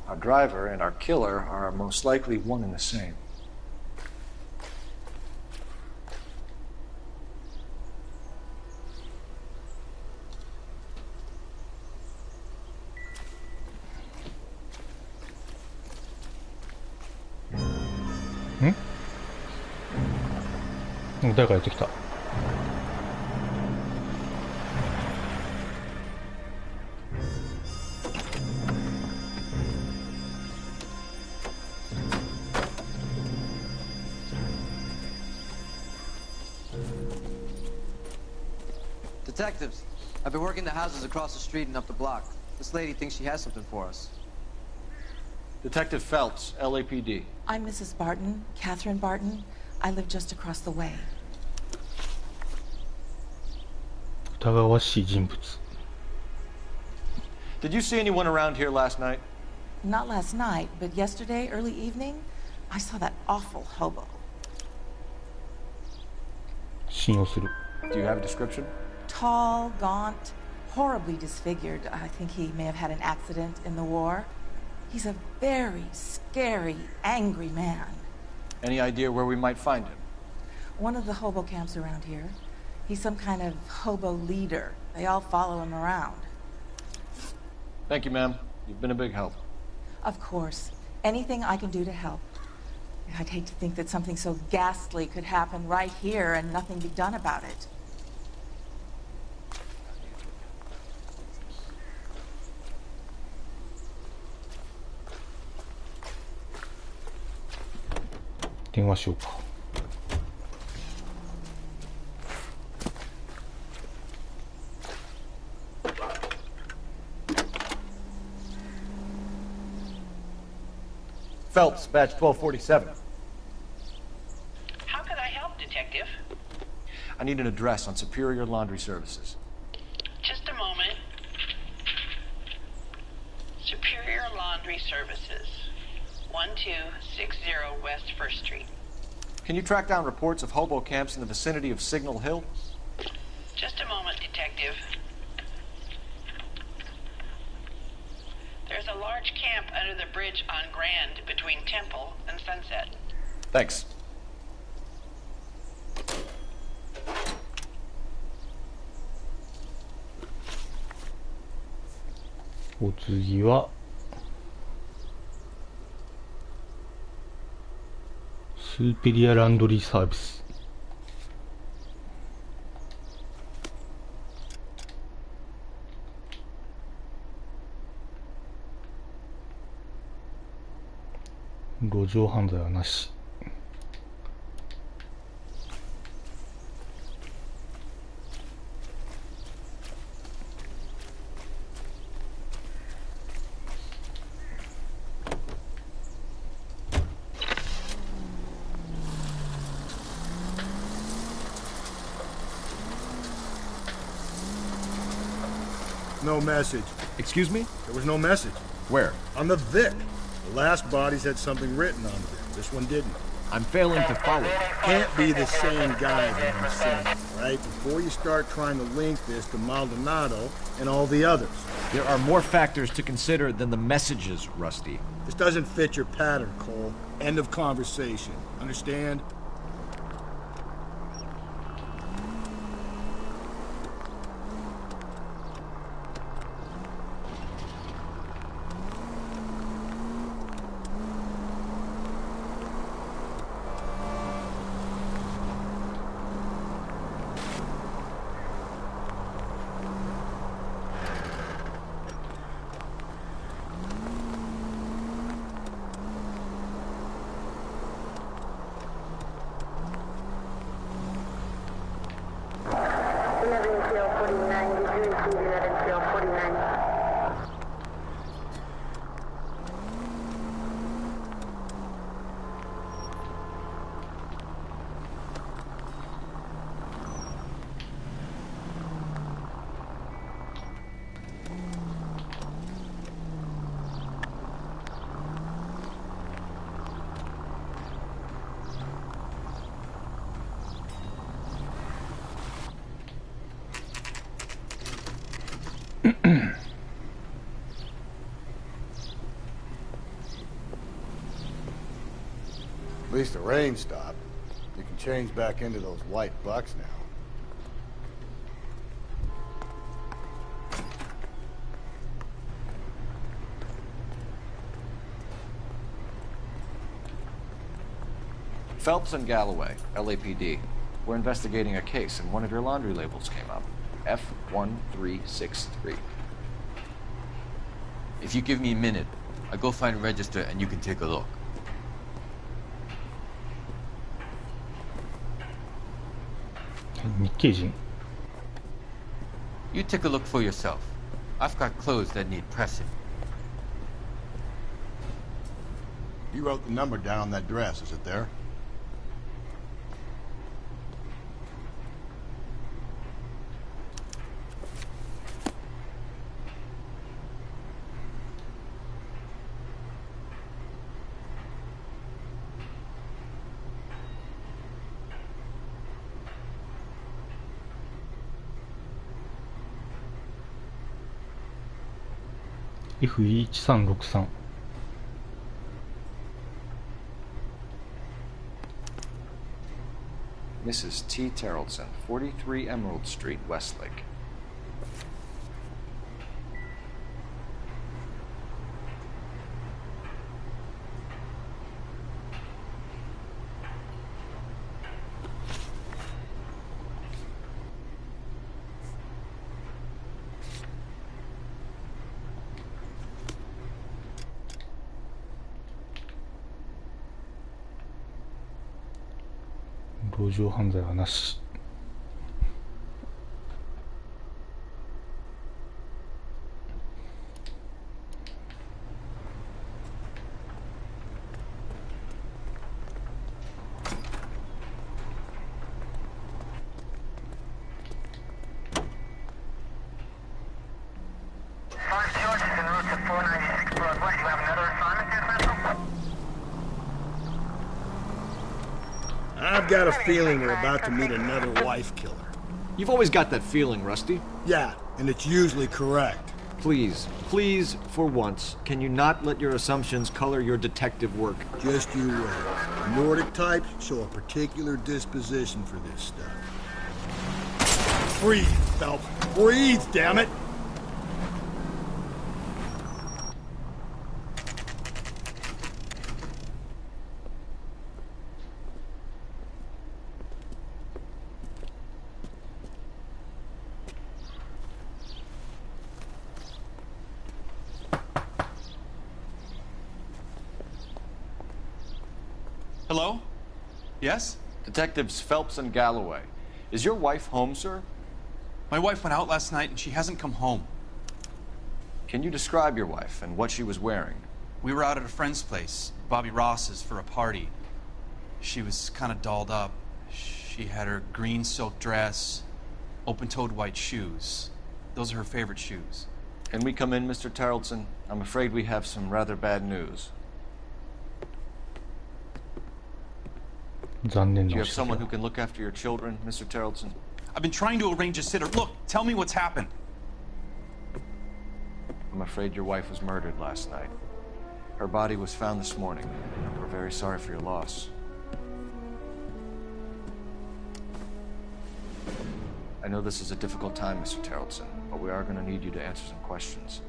Our driver and our killer are most likely one and the same.ん？誰かやってきた。Detectives, I've been working the houses across the street and up the block. This lady thinks she has something for us. Detective Phelps, LAPD. I'm Mrs. Barton, Catherine Barton. I live just across the way. 疑わしい人物。Did you see anyone around here last night? Not last night, but yesterday, early evening, I saw that awful hobo. 信用する。Do you have a description? Tall, gaunt, horribly disfigured. I think he may have had an accident in the war. He's a very scary, angry man. Any idea where we might find him? One of the hobo camps around here. He's some kind of hobo leader. They all follow him around. Thank you, ma'am. You've been a big help. Of course. Anything I can do to help. I'd hate to think that something so ghastly could happen right here and nothing be done about it. Phelps, badge 1247. How could I help, Detective? I need an address on Superior Laundry Services. Just a moment. Superior Laundry Services, 1260 West 1st Street. Can you track down reports of hobo camps in the vicinity of Signal Hill? Just a moment, Detective. There's a large camp under the bridge on Grand between Temple and Sunset. Thanks.お次はスーペリアランドリーサービス。路上犯罪はなし。No message. Excuse me? There was no message. Where? On the Vic. The last bodies had something written on them. This one didn't. I'm failing to follow. Can't be the same guy that I'm saying, right? Before you start trying to link this to Maldonado and all the others. There are more factors to consider than the messages, Rusty. This doesn't fit your pattern, Cole. End of conversation. Understand? At least the rain stopped. You can change back into those white bucks now. Phelps and Galloway, LAPD. We're investigating a case, and one of your laundry labels came up. F1363. If you give me a minute, I'll go find a register and you can take a look. You take a look for yourself. I've got clothes that need pressing. You wrote the number down on that dress, is it there? F1363。Mrs. T. Terrellson, 43 Emerald Street, Westlake.路上犯罪はなし。I've got a feeling we're about to meet another wife killer. You've always got that feeling, Rusty. Yeah, and it's usually correct. Please, please, for once, can you not let your assumptions color your detective work? Just you wait. Nordic types show a particular disposition for this stuff. Breathe, Phelps. Breathe, damn it! Hello? Yes? Detectives Phelps and Galloway. Is your wife home, sir? My wife went out last night and she hasn't come home. Can you describe your wife and what she was wearing? We were out at a friend's place, Bobby Ross's, for a party. She was kind of dolled up. She had her green silk dress, open-toed white shoes. Those are her favorite shoes. Can we come in, Mr. Tarleton? I'm afraid we have some rather bad news. Do you have someone who can look after your children, Mr. Tarleton? I've been trying to arrange a sitter. Look, tell me what's happened. I'm afraid your wife was murdered last night. Her body was found this morning. We're very sorry for your loss. I know this is a difficult time, Mr. Tarleton, but we are going to need you to answer some questions.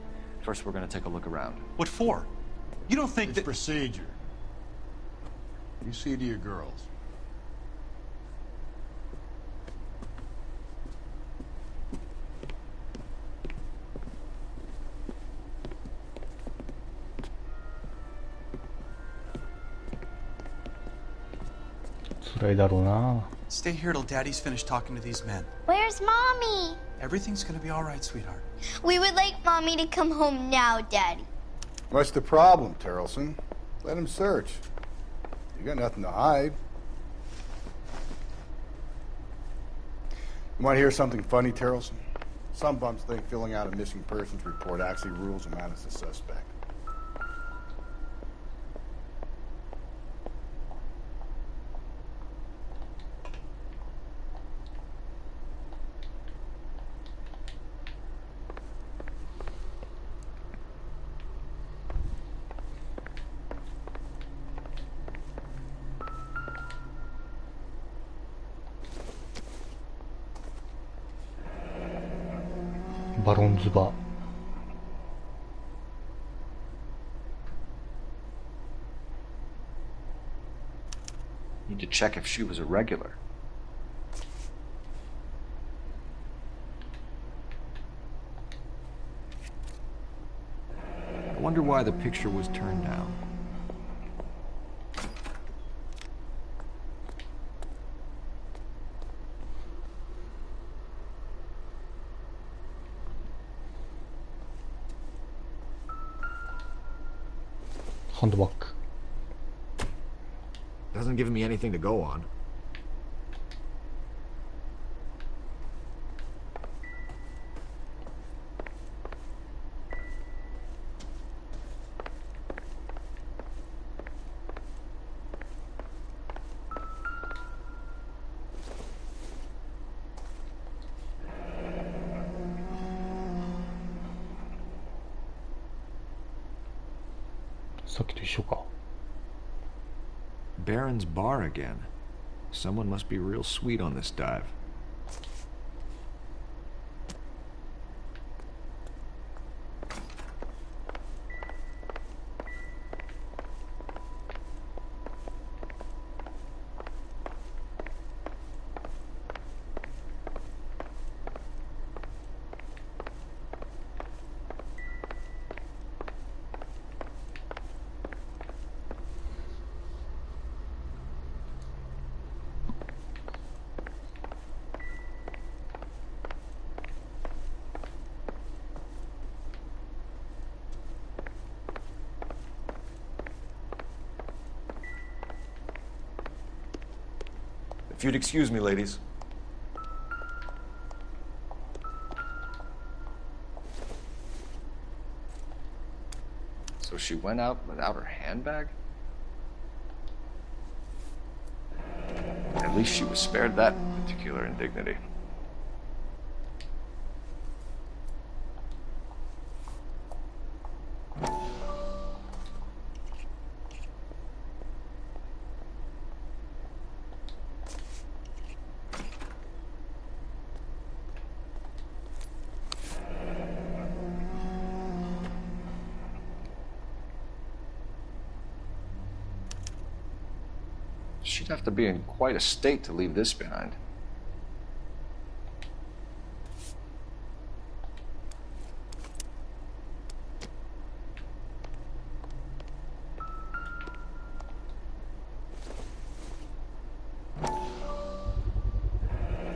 First, we're going to take a look around. What for? You don't think it's that... procedure. You see to your girls. Stay here till Daddy's finished talking to these men. Where's Mommy? Everything's gonna be all right, sweetheart. We would like Mommy to come home now, Daddy. What's the problem, Terrelson? Let him search. You got nothing to hide. You want to hear something funny, Terrelson? Some bums think filling out a missing persons report actually rules them out as a suspect.バロンズバー。Need to check if she was a regular. I wonder why the picture was turned down. Handbag. Doesn't give me anything to go on. さっきと一緒か。 Baron's bar again. Someone must be real sweet on this dive. If you'd excuse me, ladies. So she went out without her handbag? At least she was spared that particular indignity. She'd have to be in quite a state to leave this behind.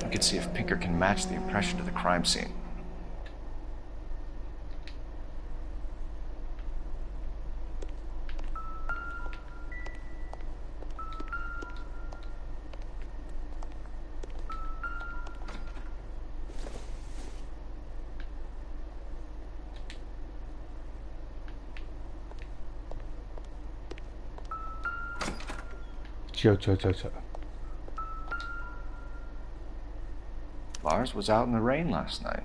We could see if Pinker can match the impression to the crime scene. Lars was out in the rain last night.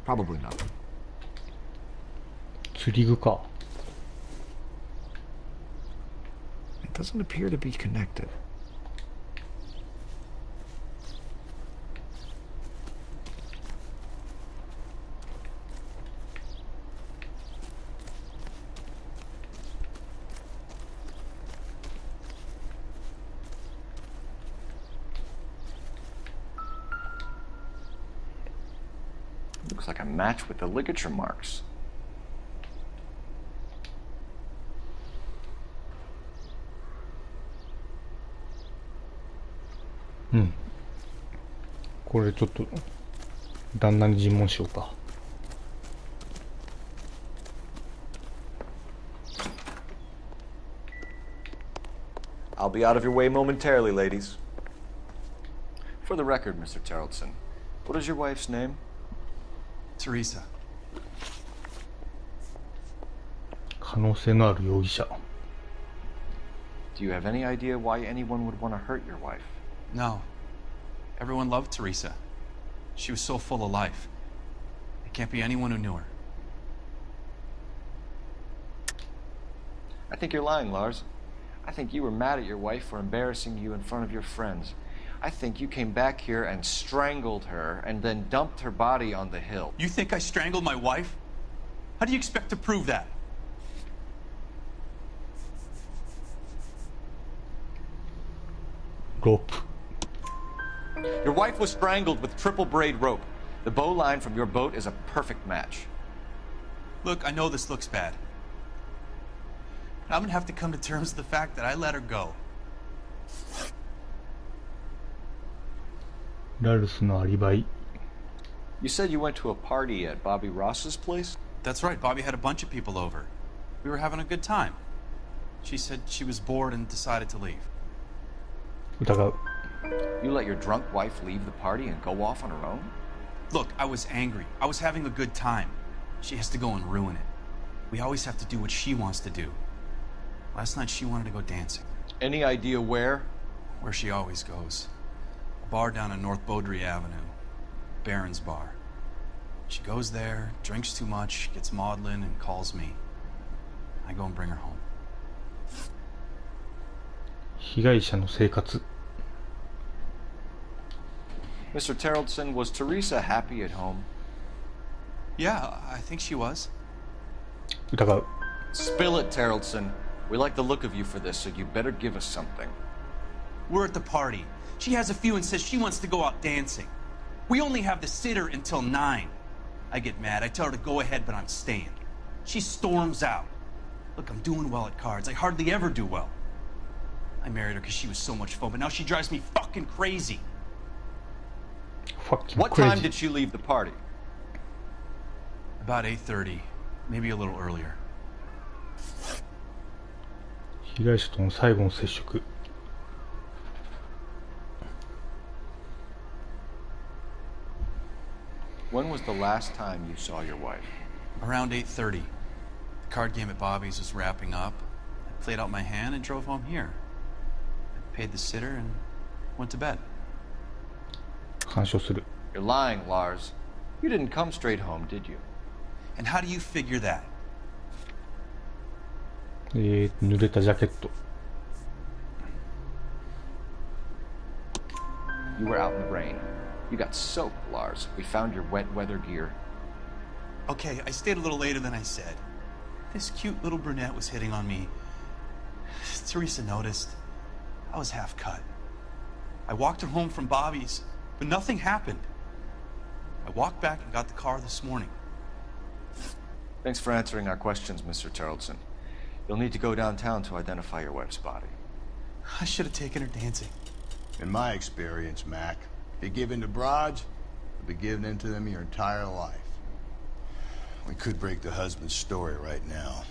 Probably not. 釣り具か。 It doesn't appear to be connected. Looks like a match with the ligature marks. Hmm. これちょっと旦那に尋問しようか。 I'll be out of your way momentarily, ladies. For the record, Mr. Tarleton, what is your wife's name? Teresa. 可能性のある容疑者。 Do you have any idea why anyone would want to hurt your wife? No. Everyone loved Teresa. She was so full of life. It can't be anyone who knew her. I think you're lying, Lars. I think you were mad at your wife for embarrassing you in front of your friends. I think you came back here and strangled her and then dumped her body on the hill. You think I strangled my wife? How do you expect to prove that? Rope. Your wife was strangled with triple braid rope. The bow line from your boat is a perfect match. Look, I know this looks bad. I'm gonna have to come to terms with the fact that I let her go. ラルスのアリバイ。You said you went to a party at Bobby Ross's place? That's right, Bobby had a bunch of people over. We were having a good time. She said she was bored and decided to leave. 疑う。 You let your drunk wife leave the party and go off on her own? Look, I was angry. I was having a good time. She has to go and ruin it. We always have to do what she wants to do. Last night she wanted to go dancing. Any idea where? Where she always goes. A bar down on North Beaudry Avenue. Barron's Bar. She goes there, drinks too much, gets maudlin, and calls me. I go and bring her home. 被害者の生活。 Mr. Terrellson, was Teresa happy at home? Yeah, I think she was. 疑う。 Spill it, Terrellson. We like the look of you for this, so you better give us something. We're at the party. She has a few and says she wants to go out dancing. We only have the sitter until 9. I get mad. I tell her to go ahead, but I'm staying. She storms out. Look, I'm doing well at cards. I hardly ever do well. I married her because she was so much fun, but now she drives me fucking crazy. What time did she leave the party? About 8:30, maybe a little earlier. 被害者との最後の接触。 When was the last time you saw your wife? Around 8:30. The card game at Bobby's was wrapping up. I played out my hand and drove home here. I paid the sitter and went to bed. 干渉する。 You're lying, Lars. You didn't come straight home, did you? And how do you figure that? 濡れたジャケット。 You were out in the rain. You got soaked, Lars. We found your wet weather gear. Okay, I stayed a little later than I said. This cute little brunette was hitting on me. Teresa noticed. I was half cut. I walked her home from Bobby's, but nothing happened. I walked back and got the car this morning. Thanks for answering our questions, Mr. Terrellson. You'll need to go downtown to identify your wife's body. I should have taken her dancing. In my experience, Mac, if you give in to broads, you'll be giving in to them your entire life. We could break the husband's story right now.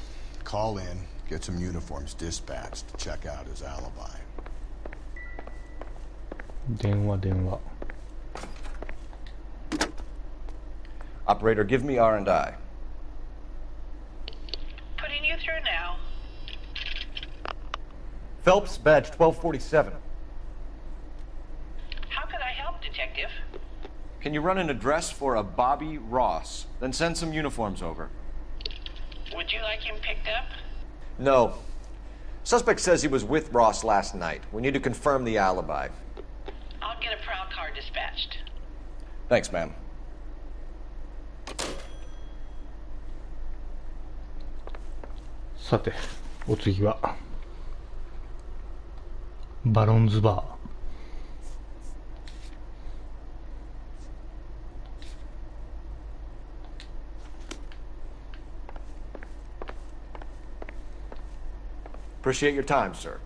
Call in, get some uniforms dispatched to check out his alibi. 電話。 Operator, give me R&I. Putting you through now. Phelps, badge 1247. How could I help, Detective? Can you run an address for a Bobby Ross? Then send some uniforms over. Would you like him picked up? No. Suspect says he was with Ross last night. We need to confirm the alibi. I'll get a prowl car dispatched. Thanks, ma'am. さて、お次はバロンズバー。 Appreciate your time, sir.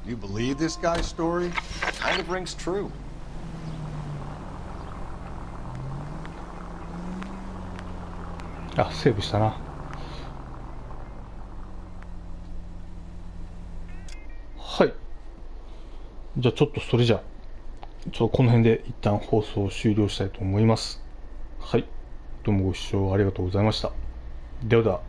You believe this guy's story? Kind of rings true. あ、セーブしたな。はい。じゃあちょっとそれじゃこの辺で一旦放送を終了したいと思います。はい。どうもご視聴ありがとうございました。ではでは。